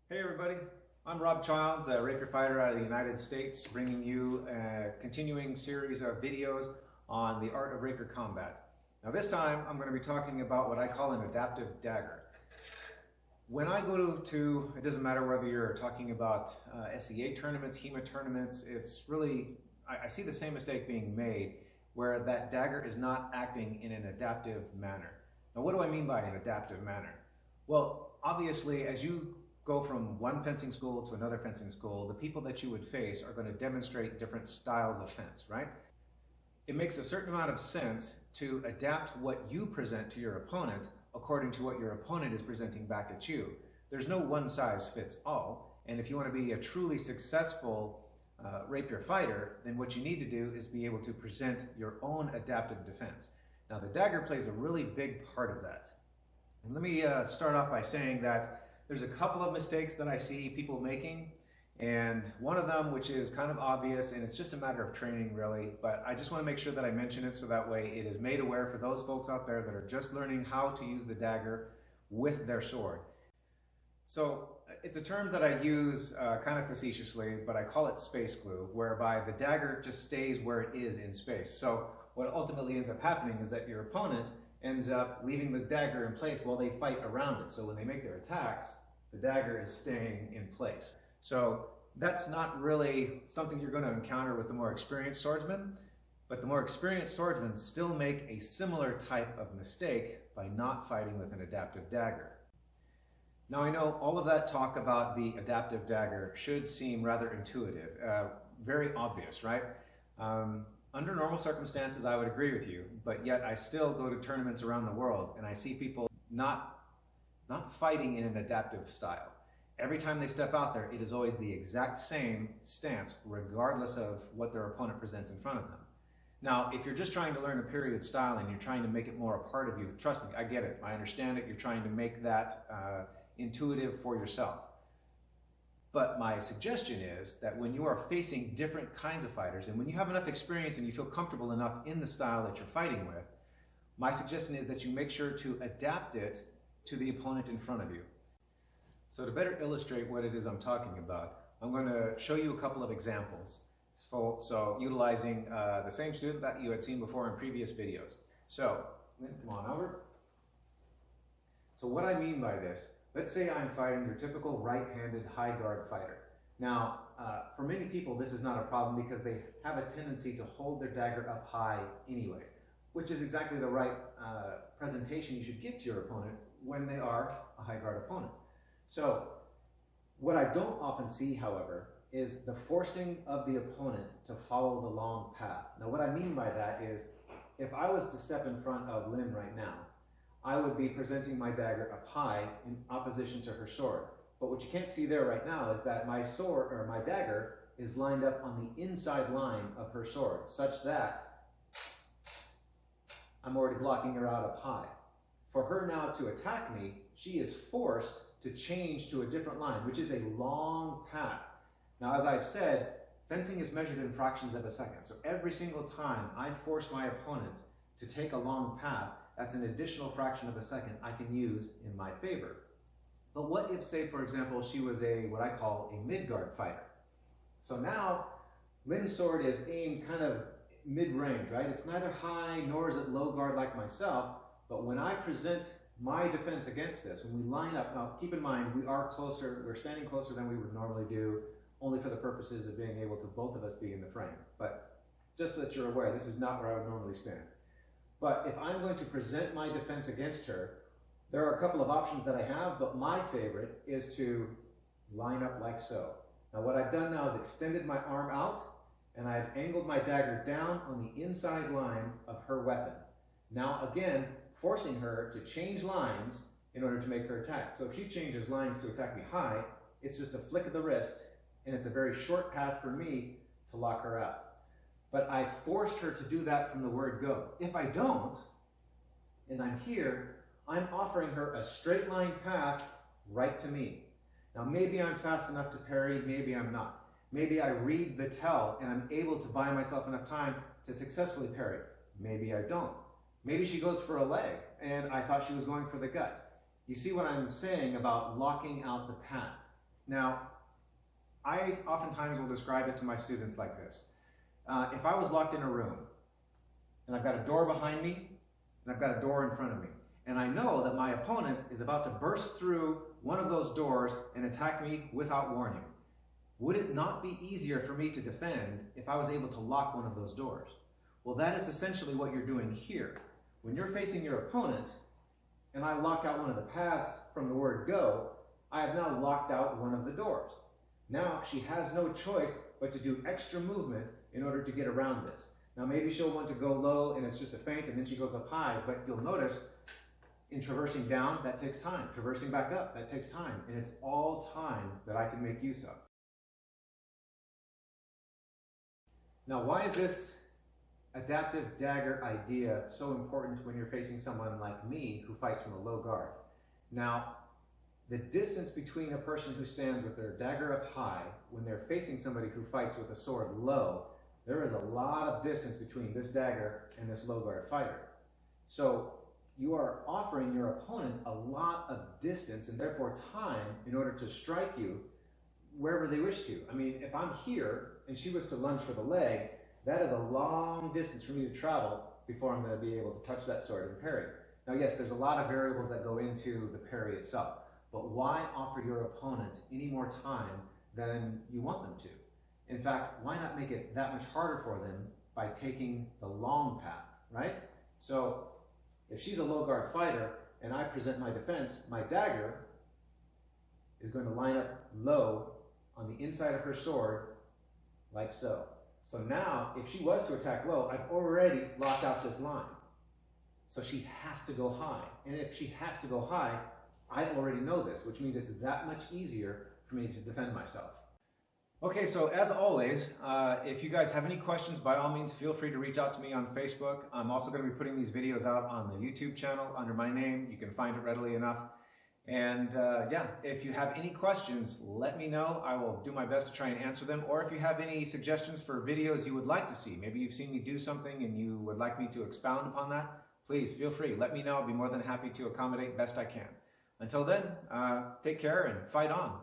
Hey everybody, I'm Rob Childs, a Rapier fighter out of the United States, bringing you a continuing series of videos on the art of Rapier combat. Now this time I'm going to be talking about what I call an adaptive dagger. When I go to it doesn't matter whether you're talking about SEA tournaments, HEMA tournaments, it's really, I see the same mistake being made where that dagger is not acting in an adaptive manner. Now what do I mean by an adaptive manner? Well, obviously as you go from one fencing school to another fencing school, the people that you would face are going to demonstrate different styles of fence, right? It makes a certain amount of sense to adapt what you present to your opponent according to what your opponent is presenting back at you. There's no one size fits all, and if you want to be a truly successful Rapier fighter, then what you need to do is be able to present your own adaptive defense. Now the dagger plays a really big part of that. And let me start off by saying that there's a couple of mistakes that I see people making, and one of them, which is kind of obvious, and it's just a matter of training really, but I just want to make sure that I mention it so that way it is made aware for those folks out there that are just learning how to use the dagger with their sword. So it's a term that I use kind of facetiously, but I call it space glue, whereby the dagger just stays where it is in space. So what ultimately ends up happening is that your opponent ends up leaving the dagger in place while they fight around it. So when they make their attacks, the dagger is staying in place. So that's not really something you're going to encounter with the more experienced swordsman, but the more experienced swordsmen still make a similar type of mistake by not fighting with an adaptive dagger. Now I know all of that talk about the adaptive dagger should seem rather intuitive, very obvious, right? Under normal circumstances, I would agree with you, but yet I still go to tournaments around the world and I see people not fighting in an adaptive style. Every time they step out there, it is always the exact same stance, regardless of what their opponent presents in front of them. Now, if you're just trying to learn a period style and you're trying to make it more a part of you, trust me, I get it, I understand it, you're trying to make that intuitive for yourself. But my suggestion is that when you are facing different kinds of fighters, and when you have enough experience and you feel comfortable enough in the style that you're fighting with, my suggestion is that you make sure to adapt it to the opponent in front of you. So to better illustrate what it is I'm talking about, I'm going to show you a couple of examples. So utilizing the same student that you had seen before in previous videos. So, come on over. So what I mean by this, let's say I'm fighting your typical right-handed high guard fighter. Now, for many people this is not a problem because they have a tendency to hold their dagger up high anyways, which is exactly the right presentation you should give to your opponent when they are a high guard opponent. So, what I don't often see, however, is the forcing of the opponent to follow the long path. Now what I mean by that is, if I was to step in front of Lynn right now, I would be presenting my dagger up high in opposition to her sword. But what you can't see there right now is that my sword, or my dagger, is lined up on the inside line of her sword, such that I'm already blocking her out up high. For her now to attack me, she is forced to change to a different line, which is a long path. Now, as I've said, fencing is measured in fractions of a second. So every single time I force my opponent to take a long path, that's an additional fraction of a second I can use in my favor. But what if, say, for example, she was what I call a mid-guard fighter? So now, Lynn's sword is aimed kind of mid-range, right? It's neither high nor is it low guard like myself, but when I present my defense against this, when we line up, now keep in mind, we're standing closer than we would normally do, only for the purposes of being able to both of us be in the frame. But just so that you're aware, this is not where I would normally stand. But if I'm going to present my defense against her, there are a couple of options that I have, but my favorite is to line up like so. Now what I've done now is extended my arm out, and I've angled my dagger down on the inside line of her weapon. Now again, forcing her to change lines in order to make her attack. So if she changes lines to attack me high, it's just a flick of the wrist, and it's a very short path for me to lock her out. But I forced her to do that from the word go. If I don't, and I'm here, I'm offering her a straight line path right to me. Now maybe I'm fast enough to parry, maybe I'm not. Maybe I read the tell and I'm able to buy myself enough time to successfully parry. Maybe I don't. Maybe she goes for a leg and I thought she was going for the gut. You see what I'm saying about locking out the path. Now, I oftentimes will describe it to my students like this. If I was locked in a room, and I've got a door behind me, and I've got a door in front of me, and I know that my opponent is about to burst through one of those doors and attack me without warning, would it not be easier for me to defend if I was able to lock one of those doors? Well, that is essentially what you're doing here. When you're facing your opponent, and I lock out one of the paths from the word go, I have now locked out one of the doors. Now she has no choice but to do extra movement in order to get around this. Now maybe she'll want to go low and it's just a feint and then she goes up high, but you'll notice in traversing down, that takes time. Traversing back up, that takes time. And it's all time that I can make use of. Now, why is this adaptive dagger idea so important when you're facing someone like me who fights from a low guard? Now, the distance between a person who stands with their dagger up high when they're facing somebody who fights with a sword low, there is a lot of distance between this dagger and this low guard fighter. So you are offering your opponent a lot of distance and therefore time in order to strike you wherever they wish to. I mean, if I'm here and she was to lunge for the leg, that is a long distance for me to travel before I'm going to be able to touch that sword and parry. Now, yes, there's a lot of variables that go into the parry itself, but why offer your opponent any more time than you want them to? In fact, why not make it that much harder for them by taking the long path, right? So if she's a low guard fighter and I present my defense, my dagger is going to line up low on the inside of her sword, like so. So now, if she was to attack low, I've already locked out this line. So she has to go high. And if she has to go high, I already know this, which means it's that much easier for me to defend myself. Okay, so as always, if you guys have any questions, by all means, feel free to reach out to me on Facebook. I'm also going to be putting these videos out on the YouTube channel under my name. You can find it readily enough. And yeah, if you have any questions, let me know. I will do my best to try and answer them. Or if you have any suggestions for videos you would like to see, maybe you've seen me do something and you would like me to expound upon that, please feel free. Let me know. I'll be more than happy to accommodate best I can. Until then, take care and fight on.